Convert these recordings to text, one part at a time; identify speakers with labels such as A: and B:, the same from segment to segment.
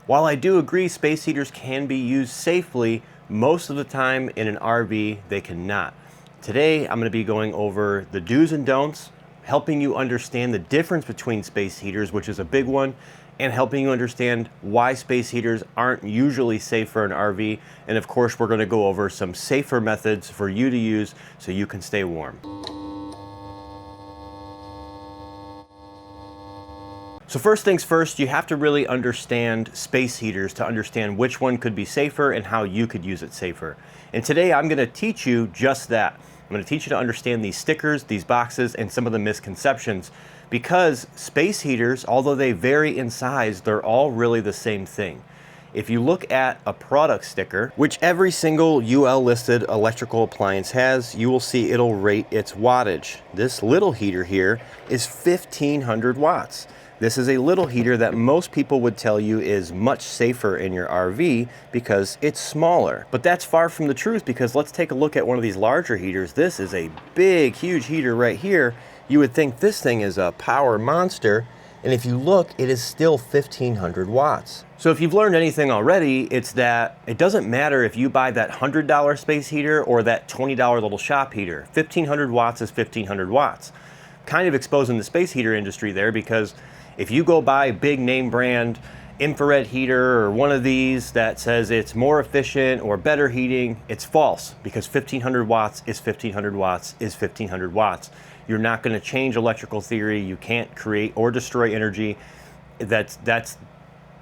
A: While I do agree space heaters can be used safely, most of the time in an RV they cannot. Today I'm going to be going over the do's and don'ts, helping you understand the difference between space heaters, which is a big one, and helping you understand why space heaters aren't usually safe for an RV. And of course, we're going to go over some safer methods for you to use so you can stay warm. So first things first, you have to really understand space heaters to understand which one could be safer and how you could use it safer. And today I'm going to teach you just that. I'm going to teach you to understand these stickers, these boxes, and some of the misconceptions, because space heaters, although they vary in size, they're all really the same thing. If you look at a product sticker, which every single UL listed electrical appliance has, you will see it'll rate its wattage. This little heater here is 1500 watts. This is a little heater that most people would tell you is much safer in your RV because it's smaller. But that's far from the truth, because let's take a look at one of these larger heaters. This is a big, huge heater right here. You would think this thing is a power monster, and if you look, it is still 1500 watts. So if you've learned anything already, it's that it doesn't matter if you buy that $100 space heater or that $20 little shop heater. 1500 watts is 1500 watts. Kind of exposing the space heater industry there, because if you go buy a big name brand infrared heater or one of these that says it's more efficient or better heating, it's false, because 1500 watts is 1500 watts is 1500 watts. You're not going to change electrical theory. You can't create or destroy energy. That's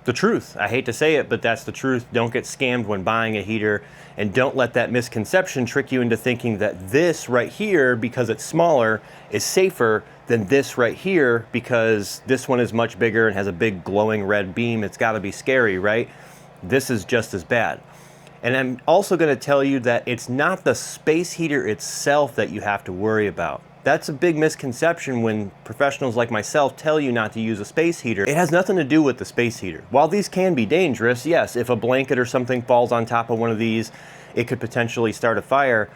A: the truth. I hate to say it, but that's the truth. Don't get scammed when buying a heater, and don't let that misconception trick you into thinking that this right here, because it's smaller, is safer than this right here because this one is much bigger and has a big glowing red beam. It's got to be scary, right? This is just as bad. And I'm also going to tell you that it's not the space heater itself that you have to worry about. That's a big misconception when professionals like myself tell you not to use a space heater. It has nothing to do with the space heater. While these can be dangerous, yes, if a blanket or something falls on top of one of these, it could potentially start a fire.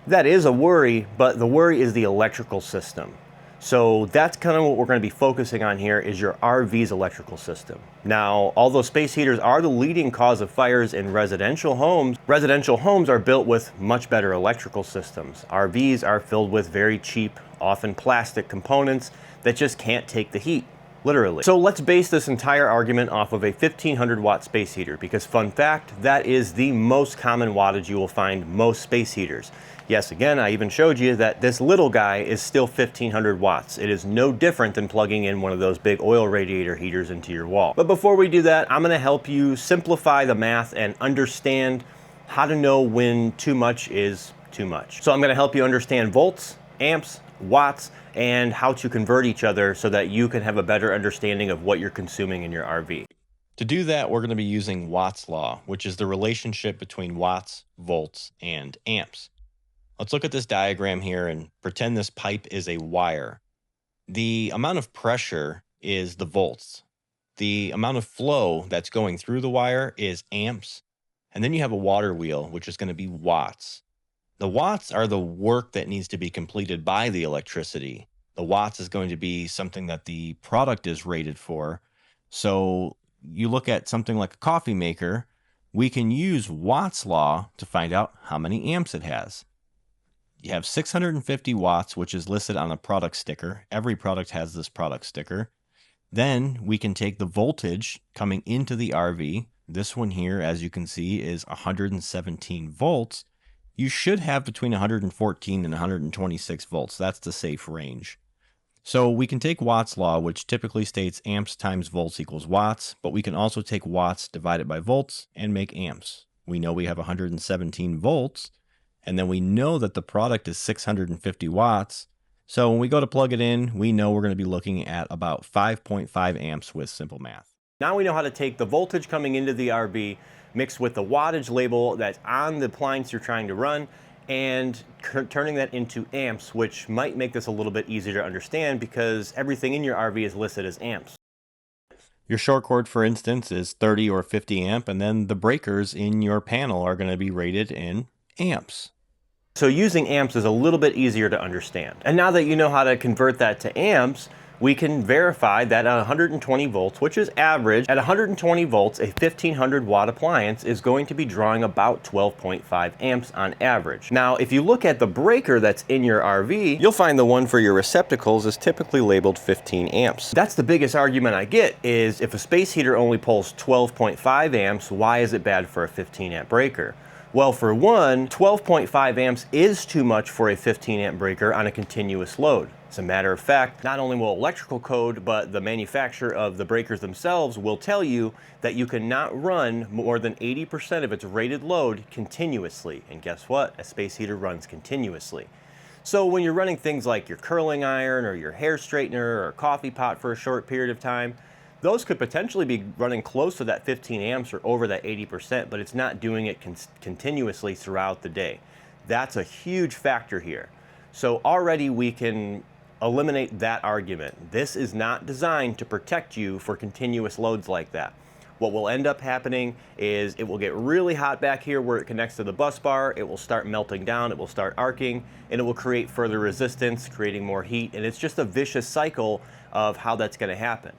A: That is a worry, but the worry is the electrical system. So that's kind of what we're going to be focusing on here, is your RV's electrical system. Now, although space heaters are the leading cause of fires in residential homes are built with much better electrical systems. RVs are filled with very cheap, often plastic components that just can't take the heat, literally. So let's base this entire argument off of a 1500 watt space heater, because fun fact, that is the most common wattage you will find most space heaters. Yes, again, I even showed you that this little guy is still 1500 watts. It is no different than plugging in one of those big oil radiator heaters into your wall. But before we do that, I'm gonna help you simplify the math and understand how to know when too much is too much. So I'm gonna help you understand volts, amps, watts, and how to convert each other so that you can have a better understanding of what you're consuming in your RV.
B: To do that, we're going to be using Watt's law, which is the relationship between watts, volts, and amps. Let's look at this diagram here and pretend this pipe is a wire. The amount of pressure is the volts. The amount of flow that's going through the wire is amps. And then you have a water wheel, which is going to be watts. The watts are the work that needs to be completed by the electricity. The watts is going to be something that the product is rated for. So you look at something like a coffee maker, we can use Watt's law to find out how many amps it has. You have 650 watts, which is listed on a product sticker. Every product has this product sticker. Then we can take the voltage coming into the RV. This one here, as you can see, is 117 volts. You should have between 114 and 126 volts. That's the safe range. So we can take Watt's law, which typically states amps times volts equals watts, but we can also take watts divided by volts and make amps. We know we have 117 volts, and then we know that the product is 650 watts. So when we go to plug it in, we know we're going to be looking at about 5.5 amps with simple math.
A: Now we know how to take the voltage coming into the RV mixed with the wattage label that's on the appliance you're trying to run, and turning that into amps, which might make this a little bit easier to understand because everything in your RV is listed as amps.
B: Your short cord, for instance, is 30 or 50 amp, and then the breakers in your panel are going to be rated in amps.
A: So using amps is a little bit easier to understand. And now that you know how to convert that to amps, we can verify that at 120 volts, which is average, at 120 volts, a 1500 watt appliance is going to be drawing about 12.5 amps on average. Now, if you look at the breaker that's in your RV, you'll find the one for your receptacles is typically labeled 15 amps. That's the biggest argument I get is if a space heater only pulls 12.5 amps, why is it bad for a 15 amp breaker? Well, for one, 12.5 amps is too much for a 15 amp breaker on a continuous load. As a matter of fact, not only will electrical code, but the manufacturer of the breakers themselves will tell you that you cannot run more than 80% of its rated load continuously. And guess what? A space heater runs continuously. So when you're running things like your curling iron or your hair straightener or coffee pot for a short period of time, those could potentially be running close to that 15 amps or over that 80%, but it's not doing it continuously throughout the day. That's a huge factor here. So already we can eliminate that argument. This is not designed to protect you for continuous loads like that. What will end up happening is it will get really hot back here where it connects to the bus bar, it will start melting down, it will start arcing, and it will create further resistance, creating more heat, and it's just a vicious cycle of how that's going to happen.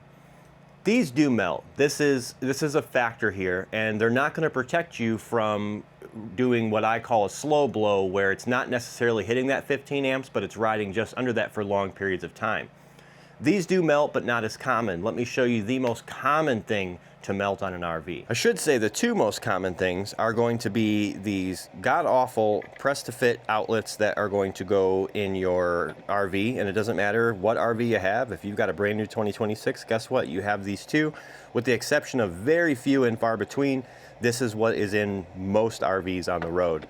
A: These do melt. This is a factor here, and they're not going to protect you from doing what I call a slow blow, where it's not necessarily hitting that 15 amps, but it's riding just under that for long periods of time. These do melt, but not as common. Let me show you the most common thing to melt on an RV. I should say the two most common things are going to be these god-awful press-to-fit outlets that are going to go in your RV, and it doesn't matter what RV you have. If you've got a brand new 2026, guess what? You have these two, with the exception of very few and far between. This is what is in most RVs on the road.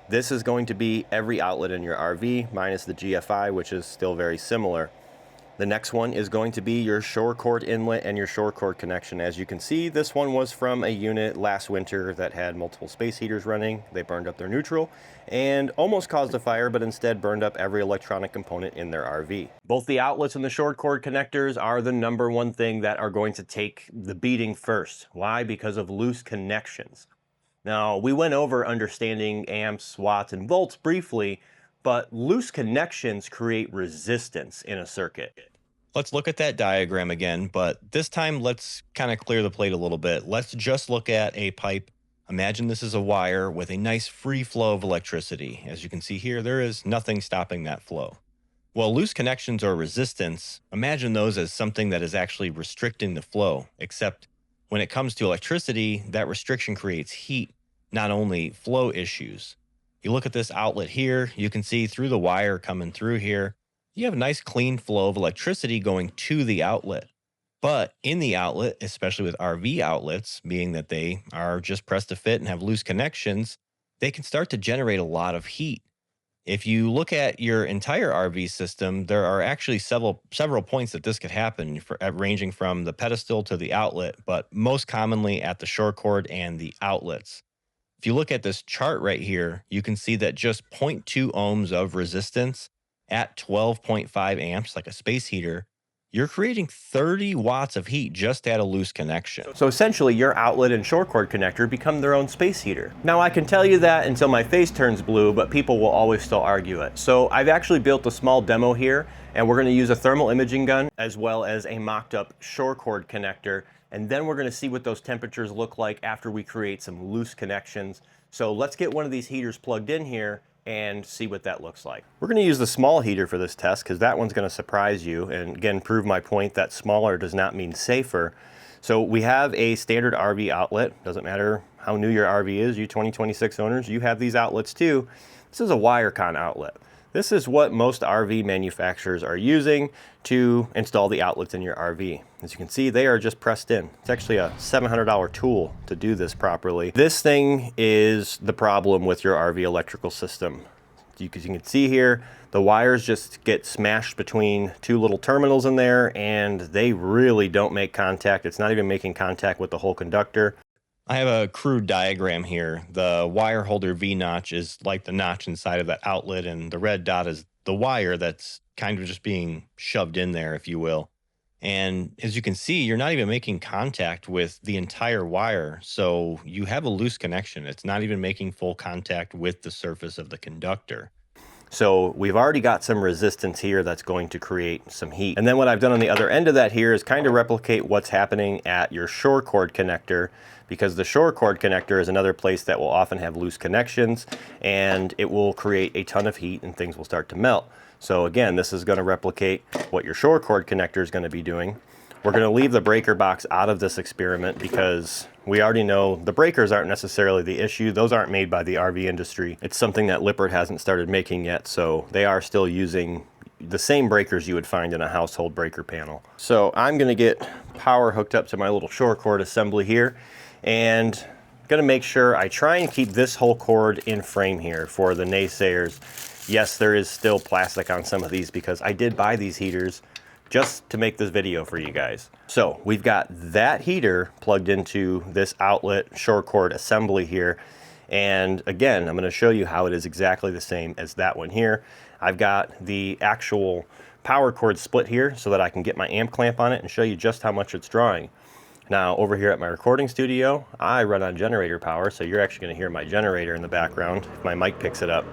A: This is going to be every outlet in your RV, minus the GFI, which is still very similar. The next one is going to be your shore cord inlet and your shore cord connection. As you can see, this one was from a unit last winter that had multiple space heaters running. They burned up their neutral and almost caused a fire, but instead burned up every electronic component in their RV. Both the outlets and the short cord connectors are the number one thing that are going to take the beating first. Why? Because of loose connections. Now, we went over understanding amps, watts, and volts briefly, but loose connections create resistance in a circuit.
B: Let's look at that diagram again, but this time let's kind of clear the plate a little bit. Let's just look at a pipe. Imagine this is a wire with a nice free flow of electricity. As you can see here, there is nothing stopping that flow. Well, loose connections or resistance, imagine those as something that is actually restricting the flow, except when it comes to electricity, that restriction creates heat, not only flow issues. You look at this outlet here, you can see through the wire coming through here, you have a nice clean flow of electricity going to the outlet. But in the outlet, especially with RV outlets, being that they are just pressed to fit and have loose connections, they can start to generate a lot of heat. If you look at your entire RV system, there are actually several points that this could happen, ranging from the pedestal to the outlet, but most commonly at the shore cord and the outlets. If you look at this chart right here, you can see that just 0.2 ohms of resistance at 12.5 amps, like a space heater, you're creating 30 watts of heat just at a loose connection.
A: So essentially, your outlet and short cord connector become their own space heater. Now, I can tell you that until my face turns blue, but people will always still argue it. So I've actually built a small demo here, and we're gonna use a thermal imaging gun as well as a mocked up shore cord connector, and then we're gonna see what those temperatures look like after we create some loose connections. So let's get one of these heaters plugged in here and see what that looks like. We're going to use the small heater for this test because that one's going to surprise you and again prove my point that smaller does not mean safer. So we have a standard RV outlet. Doesn't matter how new your RV is, you 2026 owners, you have these outlets too. This is a WireCon outlet. This is what most RV manufacturers are using to install the outlets in your RV. As you can see, they are just pressed in. It's actually a $700 tool to do this properly. This thing is the problem with your RV electrical system. You can see here, the wires just get smashed between two little terminals in there, and they really don't make contact. It's not even making contact with the whole conductor.
B: I have a crude diagram here. The wire holder V-notch is like the notch inside of that outlet, and the red dot is the wire that's kind of just being shoved in there, if you will. And as you can see, you're not even making contact with the entire wire, so you have a loose connection. It's not even making full contact with the surface of the conductor.
A: So we've already got some resistance here that's going to create some heat. And then what I've done on the other end of that here is kind of replicate what's happening at your shore cord connector, because the shore cord connector is another place that will often have loose connections, and it will create a ton of heat and things will start to melt. So again, this is going to replicate what your shore cord connector is going to be doing. We're going to leave the breaker box out of this experiment because we already know the breakers aren't necessarily the issue. Those aren't made by the RV industry. It's something that Lippert hasn't started making yet, so they are still using the same breakers you would find in a household breaker panel. So I'm going to get power hooked up to my little shore cord assembly here, and going to make sure I try and keep this whole cord in frame here for the naysayers. Yes, there is still plastic on some of these because I did buy these heaters just to make this video for you guys. So we've got that heater plugged into this outlet shore cord assembly here. And again, I'm gonna show you how it is exactly the same as that one here. I've got the actual power cord split here so that I can get my amp clamp on it and show you just how much it's drawing. Now over here at my recording studio, I run on generator power, so you're actually gonna hear my generator in the background if my mic picks it up.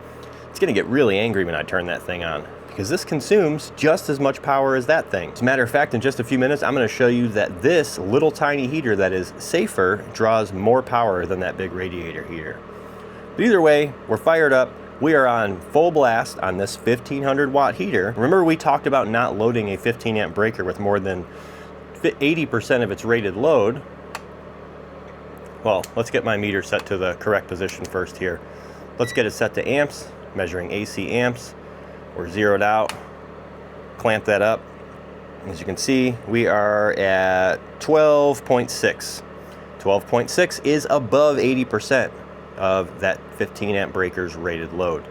A: It's gonna get really angry when I turn that thing on, because this consumes just as much power as that thing. As a matter of fact, in just a few minutes, I'm gonna show you that this little tiny heater that is safer draws more power than that big radiator heater. But either way, we're fired up. We are on full blast on this 1500 watt heater. Remember we talked about not loading a 15 amp breaker with more than 80% of its rated load. Well, let's get my meter set to the correct position first here. Let's get it set to amps, measuring AC amps. We're zeroed out, clamp that up. As you can see, we are at 12.6. 12.6 is above 80% of that 15 amp breaker's rated load.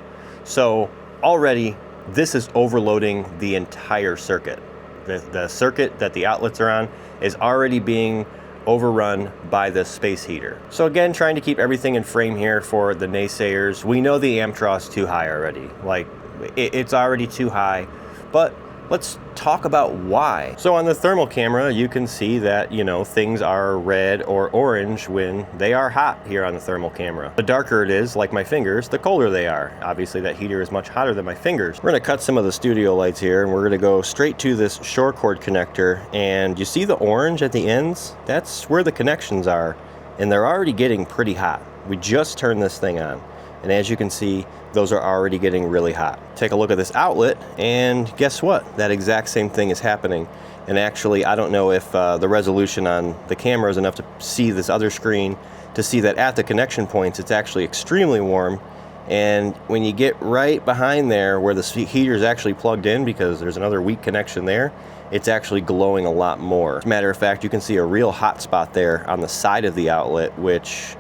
A: So already this is overloading the entire circuit. The circuit that the outlets are on is already being overrun by the space heater. So again, trying to keep everything in frame here for the naysayers. We know the amp draw is too high already. Like, it's already too high, but let's talk about why. So on the thermal camera, you can see that, you know, things are red or orange when they are hot here on the thermal camera. The darker it is, like my fingers, the colder they are. Obviously that heater is much hotter than my fingers. We're gonna cut some of the studio lights here, and we're gonna go straight to this shore cord connector, and you see the orange at the ends? That's where the connections are, and they're already getting pretty hot. We just turned this thing on, and as you can see, those are already getting really hot. Take a look at this outlet, and guess what? That exact same thing is happening. And actually, I don't know if the resolution on the camera is enough to see this other screen to see that at the connection points, it's actually extremely warm. And when you get right behind there where the heater is actually plugged in, because there's another weak connection there, it's actually glowing a lot more. As a matter of fact, you can see a real hot spot there on the side of the outlet, which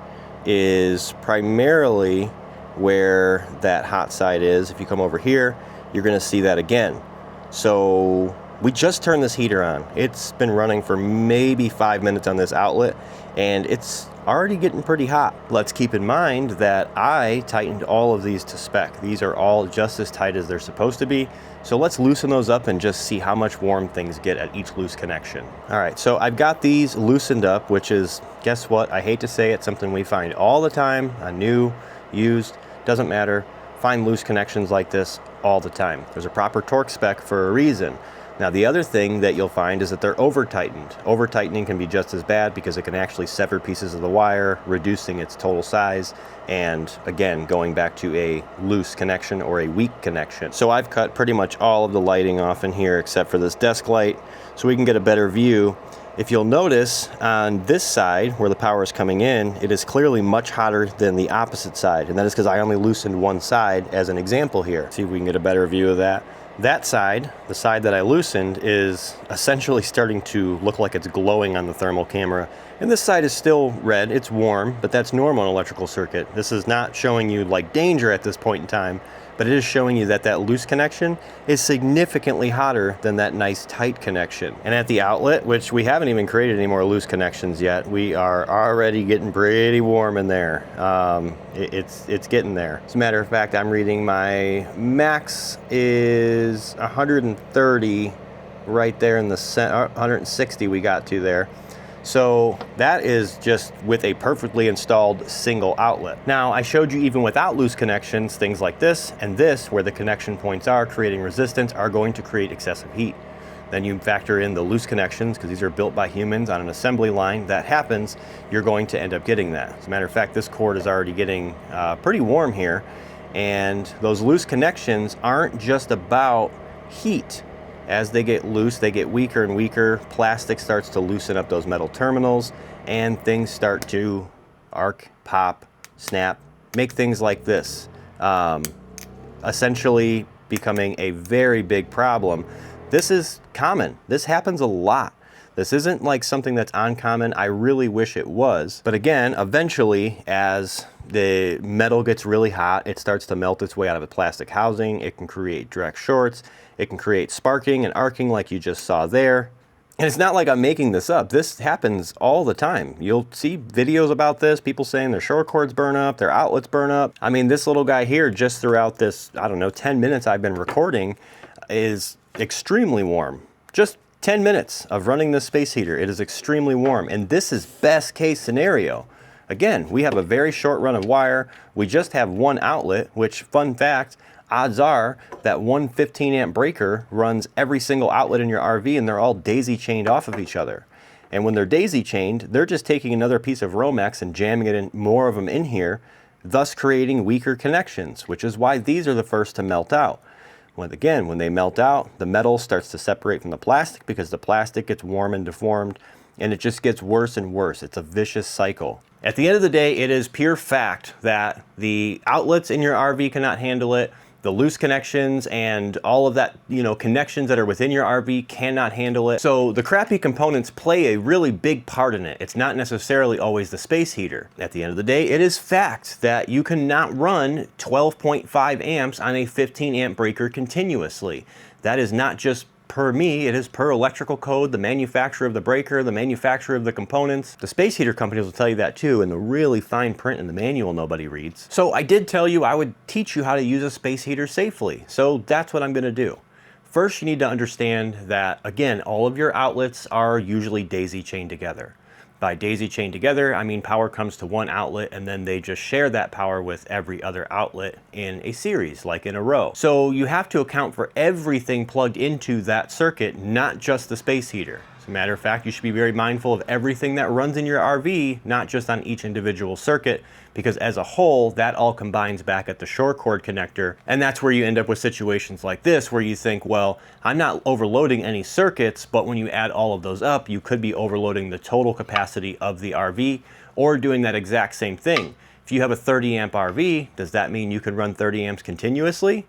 A: is primarily where that hot side is. If you come over here, you're gonna see that again. So we just turned this heater on. It's been running for maybe 5 minutes on this outlet, and it's already getting pretty hot. Let's keep in mind that I tightened all of these to spec. These are all just as tight as they're supposed to be. So let's loosen those up and just see how much warm things get at each loose connection. All right, so I've got these loosened up, which is, guess what? I hate to say it, something we find all the time on new, used, doesn't matter. Find loose connections like this all the time. There's a proper torque spec for a reason. Now the other thing that you'll find is that they're over-tightened. Over-tightening can be just as bad because it can actually sever pieces of the wire, reducing its total size, and again, going back to a loose connection or a weak connection. So I've cut pretty much all of the lighting off in here except for this desk light so we can get a better view. If you'll notice, on this side where the power is coming in, it is clearly much hotter than the opposite side, and that is because I only loosened one side as an example here. See if we can get a better view of that. That side, the side that I loosened, is essentially starting to look like it's glowing on the thermal camera. And this side is still red, it's warm, but that's normal in an electrical circuit. This is not showing you like danger at this point in time, but it is showing you that that loose connection is significantly hotter than that nice tight connection. And at the outlet, which we haven't even created any more loose connections yet, we are already getting pretty warm in there. It's getting there. As a matter of fact, I'm reading my max is 130 right there in the center, 160 we got to there. So that is just with a perfectly installed single outlet. Now, I showed you even without loose connections, things like this and this, where the connection points are creating resistance, are going to create excessive heat. Then you factor in the loose connections, because these are built by humans on an assembly line. That happens, you're going to end up getting that. As a matter of fact, this cord is already getting pretty warm here. And those loose connections aren't just about heat. As they get loose, they get weaker and weaker. Plastic starts to loosen up those metal terminals, and things start to arc, pop, snap, make things like this. Essentially becoming a very big problem. This is common. This happens a lot. This isn't like something that's uncommon. I really wish it was. But again, eventually, as the metal gets really hot, it starts to melt its way out of the plastic housing. It can create direct shorts. It can create sparking and arcing like you just saw there. And it's not like I'm making this up. This happens all the time. You'll see videos about this, people saying their short cords burn up, their outlets burn up. I mean, this little guy here, just throughout this, I don't know, 10 minutes I've been recording, is extremely warm. Just 10 minutes of running this space heater, it is extremely warm. And this is best case scenario. Again, we have a very short run of wire. We just have one outlet, which, fun fact, odds are that one 15 amp breaker runs every single outlet in your RV, and they're all daisy chained off of each other. And when they're daisy chained, they're just taking another piece of Romex and jamming it in, more of them in here, thus creating weaker connections, which is why these are the first to melt out. When they melt out, the metal starts to separate from the plastic because the plastic gets warm and deformed, and it just gets worse and worse. It's a vicious cycle. At the end of the day, it is pure fact that the outlets in your RV cannot handle it. The loose connections and all of that, connections that are within your RV cannot handle it. So the crappy components play a really big part in it. It's not necessarily always the space heater. At the end of the day, it is fact that you cannot run 12.5 amps on a 15 amp breaker continuously. That is not just per me, it is per electrical code, the manufacturer of the breaker, the manufacturer of the components. The space heater companies will tell you that too, in the really fine print in the manual nobody reads. So I did tell you I would teach you how to use a space heater safely. So that's what I'm gonna do. First, you need to understand that, again, all of your outlets are usually daisy chained together. By daisy chained together, I mean power comes to one outlet and then they just share that power with every other outlet in a series, like in a row. So you have to account for everything plugged into that circuit, not just the space heater. As a matter of fact, you should be very mindful of everything that runs in your RV, not just on each individual circuit, because as a whole, that all combines back at the short cord connector. And that's where you end up with situations like this, where you think, well, I'm not overloading any circuits, but when you add all of those up, you could be overloading the total capacity of the RV, or doing that exact same thing. If you have a 30 amp RV, does that mean you can run 30 amps continuously?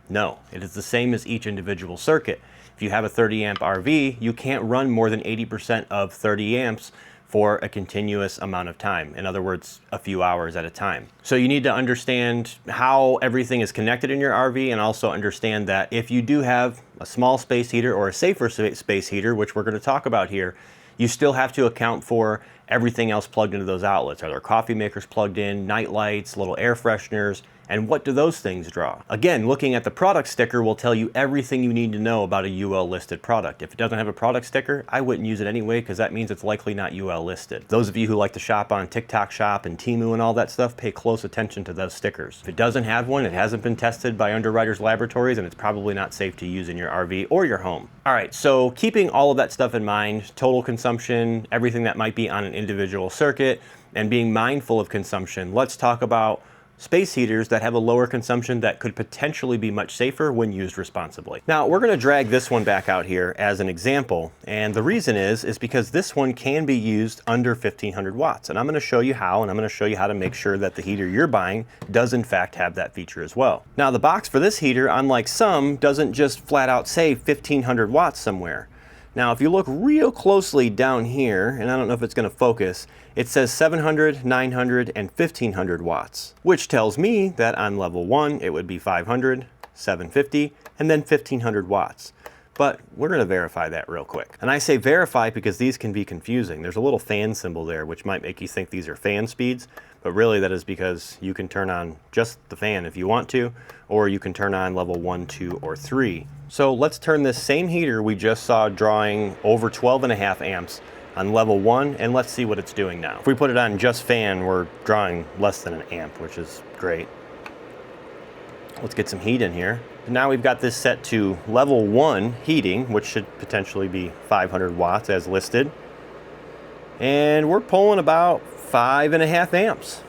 A: No, it is the same as each individual circuit. If you have a 30 amp RV, you can't run more than 80% of 30 amps for a continuous amount of time. In other words, a few hours at a time. So you need to understand how everything is connected in your RV, and also understand that if you do have a small space heater or a safer space heater, which we're going to talk about here, you still have to account for everything else plugged into those outlets. Are there coffee makers plugged in, night lights, little air fresheners, and what do those things draw? Again, looking at the product sticker will tell you everything you need to know about a UL listed product. If it doesn't have a product sticker, I wouldn't use it anyway, because that means it's likely not UL listed. Those of you who like to shop on TikTok Shop and Temu and all that stuff, pay close attention to those stickers. If it doesn't have one, it hasn't been tested by Underwriters Laboratories, and it's probably not safe to use in your RV or your home. All right, so keeping all of that stuff in mind, total consumption, everything that might be on an individual circuit, and being mindful of consumption, let's talk about space heaters that have a lower consumption that could potentially be much safer when used responsibly. Now, we're going to drag this one back out here as an example, and the reason is because this one can be used under 1500 watts, and I'm going to show you how, and I'm going to show you how to make sure that the heater you're buying does in fact have that feature as well. Now, the box for this heater, unlike some, doesn't just flat out say 1500 watts somewhere. Now, if you look real closely down here, and I don't know if it's going to focus, it says 700, 900, and 1500 watts, which tells me that on level 1, it would be 500, 750, and then 1500 watts. But we're going to verify that real quick. And I say verify because these can be confusing. There's a little fan symbol there, which might make you think these are fan speeds, but really that is because you can turn on just the fan if you want to, or you can turn on level 1, 2, or 3. So let's turn this same heater we just saw drawing over 12.5 amps on level 1, and let's see what it's doing now. If we put it on just fan, we're drawing less than an amp, which is great. Let's get some heat in here. Now we've got this set to level 1 heating, which should potentially be 500 watts as listed. And we're pulling about 5.5 amps.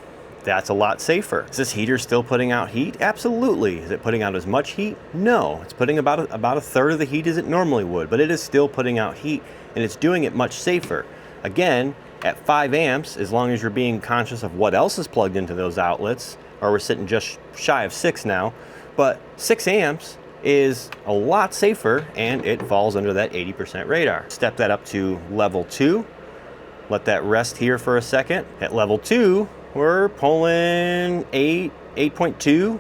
A: That's a lot safer. Is this heater still putting out heat? Absolutely. Is it putting out as much heat? No. It's putting about a third of the heat as it normally would, but it is still putting out heat, and it's doing it much safer. Again, at 5 amps, as long as you're being conscious of what else is plugged into those outlets, or we're sitting just shy of 6 now, but 6 amps is a lot safer, and it falls under that 80% radar. Step that up to level 2. Let that rest here for a second. At level 2, we're pulling 8.2.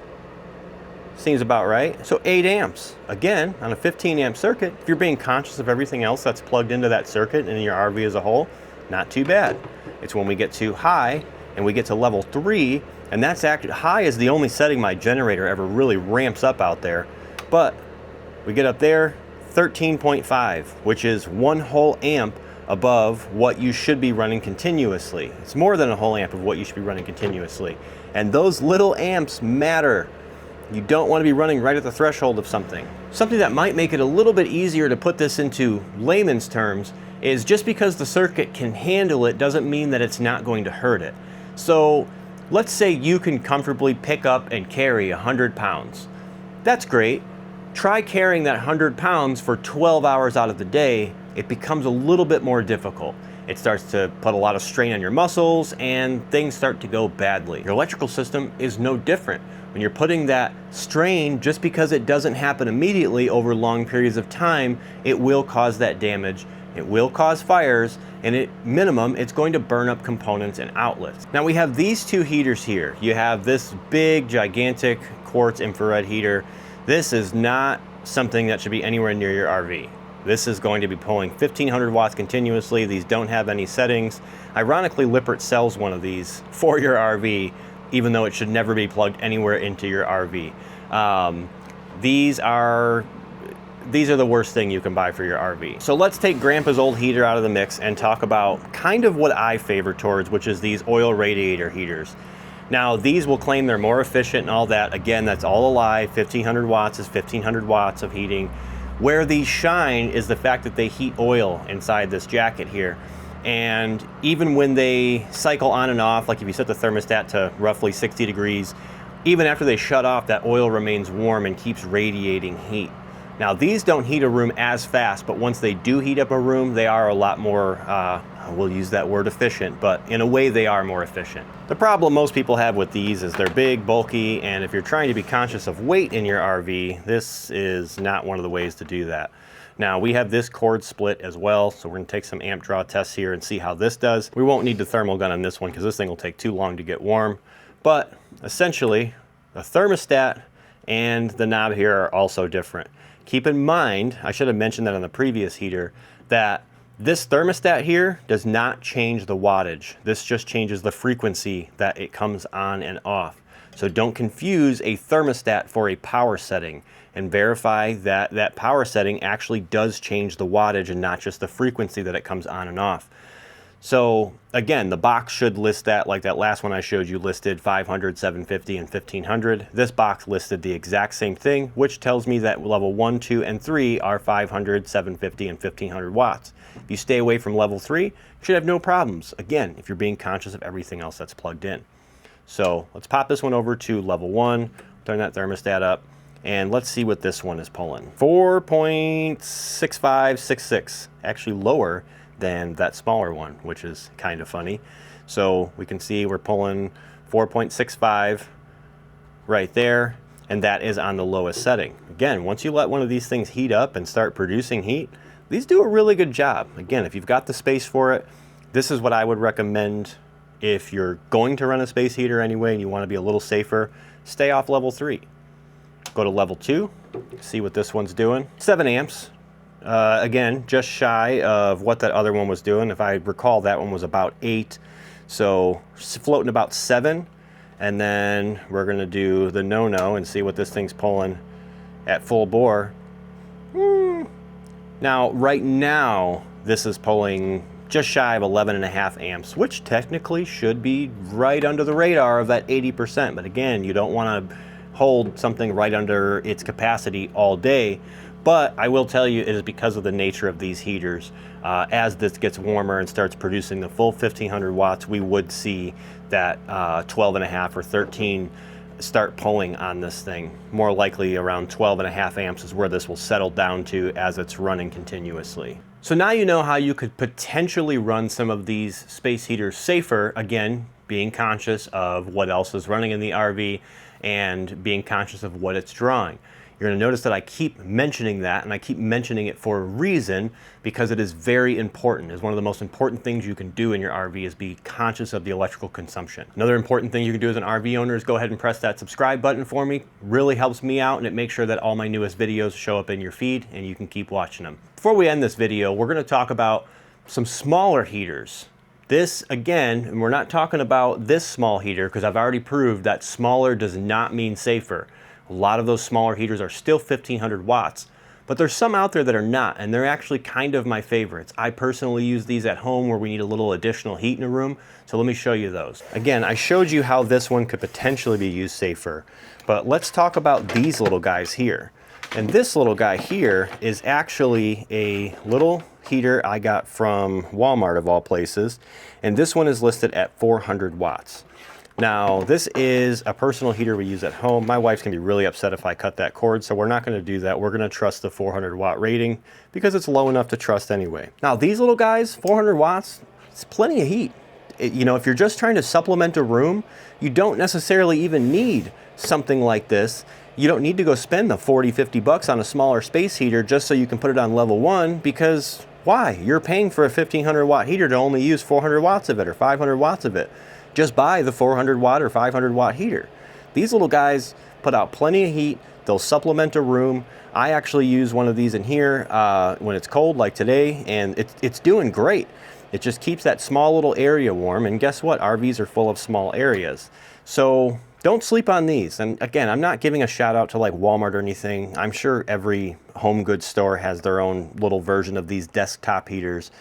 A: Seems about right. So 8 amps. Again, on a 15 amp circuit, if you're being conscious of everything else that's plugged into that circuit and in your RV as a whole, not too bad. It's when we get too high and we get to level 3, and that's actually, high is the only setting my generator ever really ramps up out there. But we get up there, 13.5, which is 1 whole amp above what you should be running continuously. It's more than a whole amp of what you should be running continuously. And those little amps matter. You don't want to be running right at the threshold of something. Something that might make it a little bit easier to put this into layman's terms is just because the circuit can handle it doesn't mean that it's not going to hurt it. So let's say you can comfortably pick up and carry 100 pounds. That's great. Try carrying that 100 pounds for 12 hours out of the day. It becomes a little bit more difficult. It starts to put a lot of strain on your muscles and things start to go badly. Your electrical system is no different. When you're putting that strain, just because it doesn't happen immediately over long periods of time, it will cause that damage. It will cause fires, and at minimum, it's going to burn up components and outlets. Now we have these 2 heaters here. You have this big, gigantic quartz infrared heater. This is not something that should be anywhere near your RV. This is going to be pulling 1500 watts continuously. These don't have any settings. Ironically, Lippert sells one of these for your RV, even though it should never be plugged anywhere into your RV. These are the worst thing you can buy for your RV. So let's take Grandpa's old heater out of the mix and talk about kind of what I favor towards, which is these oil radiator heaters. Now, these will claim they're more efficient and all that. Again, that's all a lie. 1500 watts is 1500 watts of heating. Where these shine is the fact that they heat oil inside this jacket here. And even when they cycle on and off, like if you set the thermostat to roughly 60 degrees, even after they shut off, that oil remains warm and keeps radiating heat. Now, these don't heat a room as fast, but once they do heat up a room, they are a lot more, we'll use that word efficient, but in a way they are more efficient. The problem most people have with these is they're big, bulky, and if you're trying to be conscious of weight in your RV, this is not one of the ways to do that. Now, we have this cord split as well, so we're gonna take some amp draw tests here and see how this does. We won't need the thermal gun on this one because this thing will take too long to get warm, but essentially, the thermostat and the knob here are also different. Keep in mind, I should have mentioned that on the previous heater, that this thermostat here does not change the wattage. This just changes the frequency that it comes on and off. So don't confuse a thermostat for a power setting, and verify that that power setting actually does change the wattage and not just the frequency that it comes on and off. So again, the box should list that, like that last one I showed you listed 500, 750, and 1500. This box listed the exact same thing, which tells me that level 1, 2, and 3 are 500, 750, and 1500 watts. If you stay away from level 3, you should have no problems. Again, if you're being conscious of everything else that's plugged in. So let's pop this one over to level 1, turn that thermostat up, and let's see what this one is pulling. 4.6566, actually lower than that smaller one, which is kind of funny. So we can see we're pulling 4.65 right there, and that is on the lowest setting. Again, once you let one of these things heat up and start producing heat, these do a really good job. Again, if you've got the space for it, this is what I would recommend. If you're going to run a space heater anyway and you want to be a little safer, stay off level 3. Go to level 2, see what this one's doing. 7 amps. Again, just shy of what that other one was doing. If I recall, that one was about 8. So floating about 7. And then we're going to do the no-no and see what this thing's pulling at full bore. Now, right now, this is pulling just shy of 11.5 amps, which technically should be right under the radar of that 80%. But again, you don't want to hold something right under its capacity all day. But I will tell you, it is because of the nature of these heaters. As this gets warmer and starts producing the full 1500 watts, we would see that 12.5 or 13 start pulling on this thing. More likely around 12.5 amps is where this will settle down to as it's running continuously. So now you know how you could potentially run some of these space heaters safer, again, being conscious of what else is running in the RV and being conscious of what it's drawing. You're going to notice that I keep mentioning that, and I keep mentioning it for a reason, because it is very important. It's one of the most important things you can do in your RV is be conscious of the electrical consumption. Another important thing you can do as an RV owner is go ahead and press that subscribe button for me. Really helps me out, and it makes sure that all my newest videos show up in your feed and you can keep watching them. Before we end this video, we're going to talk about some smaller heaters. This, again, and we're not talking about this small heater because I've already proved that smaller does not mean safer. A lot of those smaller heaters are still 1500 watts, but there's some out there that are not, and they're actually kind of my favorites. I personally use these at home where we need a little additional heat in a room, so let me show you those. Again, I showed you how this one could potentially be used safer, but let's talk about these little guys here. And this little guy here is actually a little heater I got from Walmart of all places, and this one is listed at 400 watts. Now, this is a personal heater we use at home. My wife's gonna be really upset if I cut that cord, so we're not gonna do that. We're gonna trust the 400 watt rating because it's low enough to trust anyway. Now, these little guys, 400 watts, it's plenty of heat. You know, if you're just trying to supplement a room, you don't necessarily even need something like this. You don't need to go spend the 40, 50 bucks on a smaller space heater just so you can put it on level 1, because why? You're paying for a 1500 watt heater to only use 400 watts of it or 500 watts of it. Just buy the 400 watt or 500 watt heater. These little guys put out plenty of heat. They'll supplement a room. I actually use one of these in here when it's cold like today, and it's doing great. It just keeps that small little area warm, and guess what? RVs are full of small areas. So don't sleep on these. And again, I'm not giving a shout out to like Walmart or anything. I'm sure every home goods store has their own little version of these desktop heaters.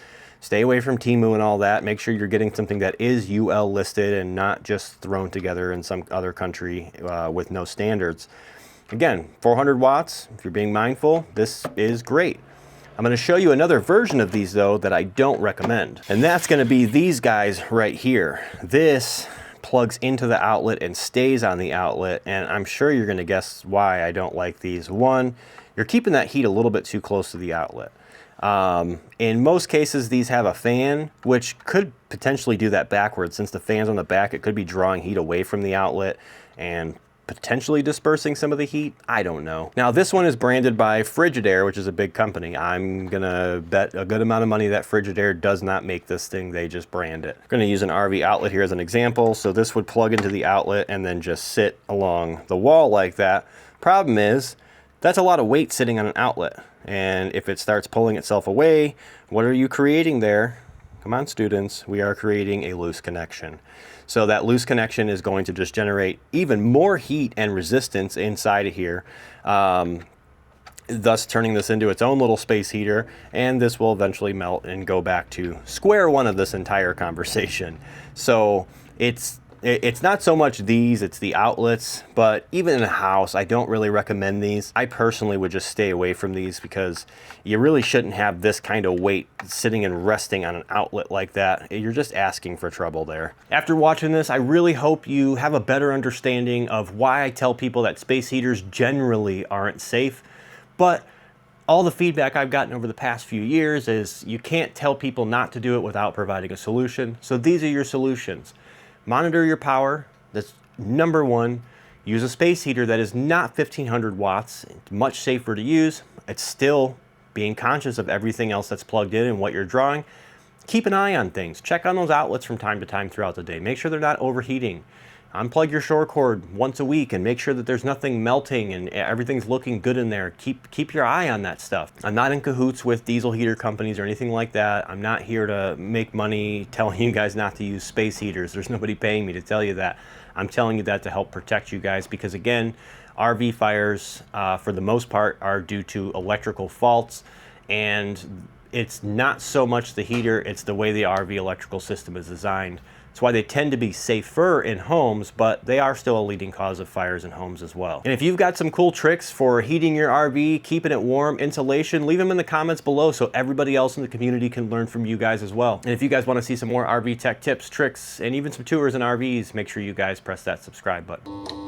A: Stay away from Temu and all that. Make sure you're getting something that is UL listed and not just thrown together in some other country with no standards. Again, 400 watts, if you're being mindful, this is great. I'm going to show you another version of these though that I don't recommend. And that's going to be these guys right here. This plugs into the outlet and stays on the outlet, and I'm sure you're going to guess why I don't like these. One, you're keeping that heat a little bit too close to the outlet. In most cases, these have a fan, which could potentially do that backwards. Since the fan's on the back, it could be drawing heat away from the outlet and potentially dispersing some of the heat. I don't know. Now, this one is branded by Frigidaire, which is a big company. I'm gonna bet a good amount of money that Frigidaire does not make this thing. They just brand it. I'm gonna use an RV outlet here as an example. So this would plug into the outlet and then just sit along the wall like that. Problem is, that's a lot of weight sitting on an outlet. And if it starts pulling itself away, what are you creating there? Come on, students, we are creating a loose connection. So that loose connection is going to just generate even more heat and resistance inside of here, thus turning this into its own little space heater, and this will eventually melt and go back to square one of this entire conversation. So it's not so much these, it's the outlets, but even in a house, I don't really recommend these. I personally would just stay away from these because you really shouldn't have this kind of weight sitting and resting on an outlet like that. You're just asking for trouble there. After watching this, I really hope you have a better understanding of why I tell people that space heaters generally aren't safe, but all the feedback I've gotten over the past few years is you can't tell people not to do it without providing a solution. So these are your solutions. Monitor your power. That's number one. Use a space heater that is not 1500 watts. It's much safer to use. It's still being conscious of everything else that's plugged in and what you're drawing. Keep an eye on things. Check on those outlets from time to time throughout the day. Make sure they're not overheating. Unplug your shore cord once a week and make sure that there's nothing melting and everything's looking good in there. Keep your eye on that stuff. I'm not in cahoots with diesel heater companies or anything like that. I'm not here to make money telling you guys not to use space heaters. There's nobody paying me to tell you that. I'm telling you that to help protect you guys because, again, RV fires for the most part are due to electrical faults, and it's not so much the heater, it's the way the RV electrical system is designed. That's why they tend to be safer in homes, but they are still a leading cause of fires in homes as well. And if you've got some cool tricks for heating your RV, keeping it warm, insulation, leave them in the comments below so everybody else in the community can learn from you guys as well. And if you guys want to see some more RV tech tips, tricks, and even some tours in RVs, make sure you guys press that subscribe button.